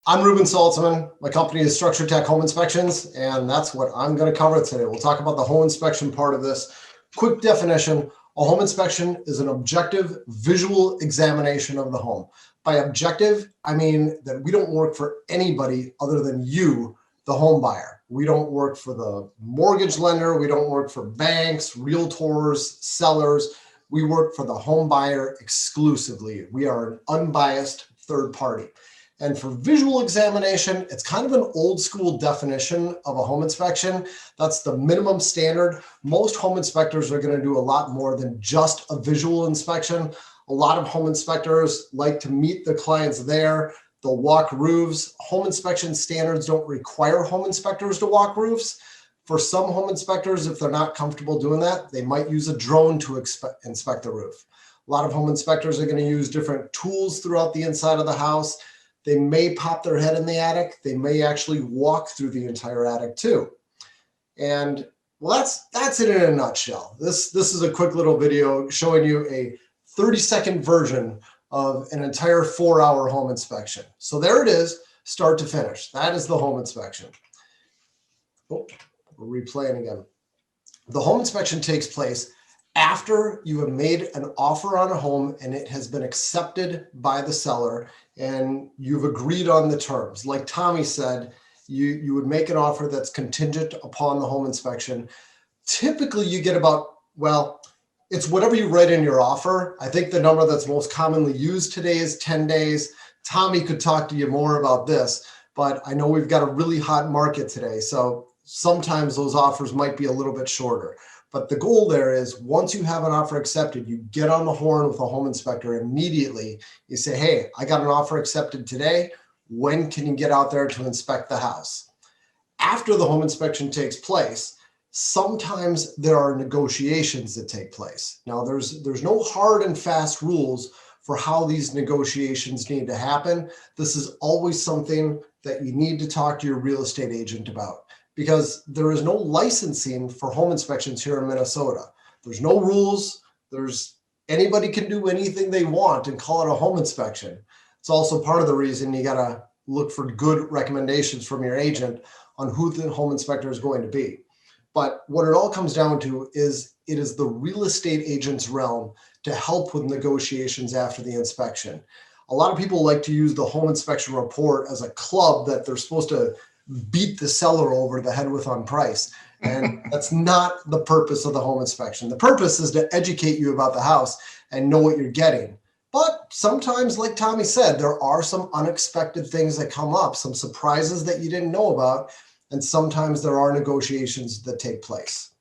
I'm Reuben Saltzman. My company is Structure Tech Home Inspections, and that's what I'm going to cover today. We'll talk about the home inspection part of this. Quick definition: a home inspection is an objective visual examination of the home. By objective, I mean that we don't work for anybody other than you, the home buyer. We don't work for the mortgage lender. We don't work for banks, realtors, sellers. We work for the home buyer exclusively. We are an unbiased third party. And for visual examination, it's kind of an old school definition of a home inspection. That's the minimum standard. Most home inspectors are going to do a lot more than just a visual inspection. A lot of home inspectors like to meet the clients there. They'll walk roofs. Home inspection standards don't require home inspectors to walk roofs. For some home inspectors, if they're not comfortable doing that, they might use a drone to inspect the roof. A lot of home inspectors are going to use different tools throughout the inside of the house. They may pop their head in the attic. They may actually walk through the entire attic too. And well, that's it in a nutshell. This is a quick little video showing you a 30-second version of an entire 4-hour home inspection. So there it is, start to finish. That is the home inspection. Oh, we're replaying again. The home inspection takes place after you have made an offer on a home and it has been accepted by the seller and you've agreed on the terms. Like Tommy said, you would make an offer that's contingent upon the home inspection. Typically you get about, well, it's whatever you write in your offer. I think the number that's most commonly used today is 10 days. Tommy could talk to you more about this, but I know we've got a really hot market today. So sometimes those offers might be a little bit shorter. But the goal there is once you have an offer accepted, you get on the horn with a home inspector immediately. You say, hey, I got an offer accepted today. When can you get out there to inspect the house? After the home inspection takes place, sometimes there are negotiations that take place. Now, there's no hard and fast rules for how these negotiations need to happen. This is always something that you need to talk to your real estate agent about, because there is no licensing for home inspections here in Minnesota. There's no rules. Anybody can do anything they want and call it a home inspection. It's also part of the reason you got to look for good recommendations from your agent on who the home inspector is going to be. But what it all comes down to is it is the real estate agent's realm to help with negotiations after the inspection. A lot of people like to use the home inspection report as a club that they're supposed to beat the seller over the head with on price. And that's not the purpose of the home inspection. The purpose is to educate you about the house and know what you're getting. But sometimes, like Tommy said, there are some unexpected things that come up, some surprises that you didn't know about, and sometimes there are negotiations that take place.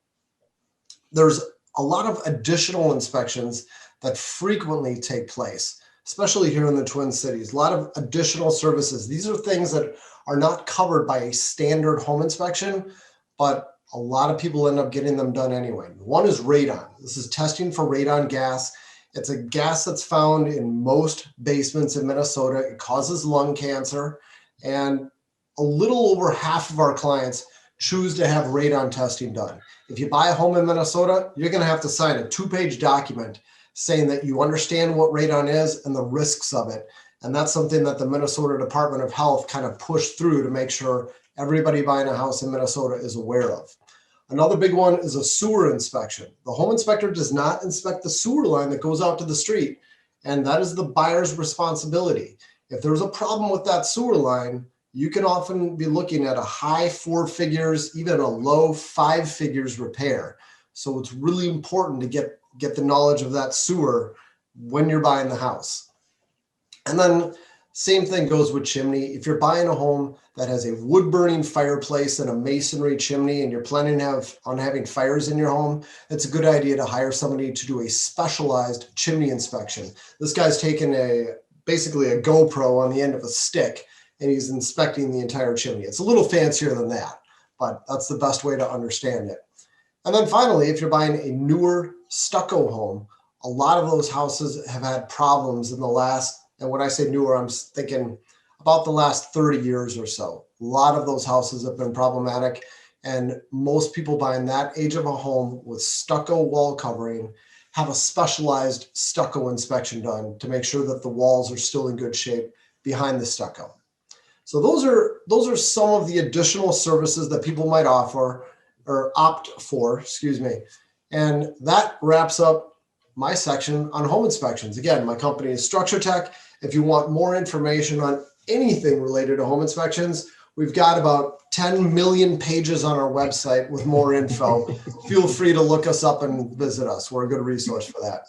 There's a lot of additional inspections that frequently take place, especially here in the Twin Cities. A lot of additional services. These are things that are not covered by a standard home inspection, but a lot of people end up getting them done anyway. One is radon. This is testing for radon gas. It's a gas that's found in most basements in Minnesota. It causes lung cancer, and a little over half of our clients choose to have radon testing done. If you buy a home in Minnesota, you're going to have to sign a 2-page document saying that you understand what radon is and the risks of it. And that's something that the Minnesota Department of Health kind of pushed through to make sure everybody buying a house in Minnesota is aware of. Another big one is a sewer inspection. The home inspector does not inspect the sewer line that goes out to the street, and that is the buyer's responsibility. If there's a problem with that sewer line, you can often be looking at a high 4 figures, even a low 5 figures repair. So it's really important to get the knowledge of that sewer when you're buying the house. And then same thing goes with chimney. If you're buying a home that has a wood burning fireplace and a masonry chimney and you're planning on having fires in your home, it's a good idea to hire somebody to do a specialized chimney inspection. This guy's taken basically a GoPro on the end of a stick and he's inspecting the entire chimney. It's a little fancier than that, but that's the best way to understand it. And then finally, if you're buying a newer stucco home, a lot of those houses have had problems in the last, and when I say newer, I'm thinking about the last 30 years or so. A lot of those houses have been problematic, and most people buying that age of a home with stucco wall covering have a specialized stucco inspection done to make sure that the walls are still in good shape behind the stucco. So those are some of the additional services that people might offer or opt for, excuse me. And that wraps up my section on home inspections. Again, my company is Structure Tech. If you want more information on anything related to home inspections, we've got about 10 million pages on our website with more info. Feel free to look us up and visit us. We're a good resource for that.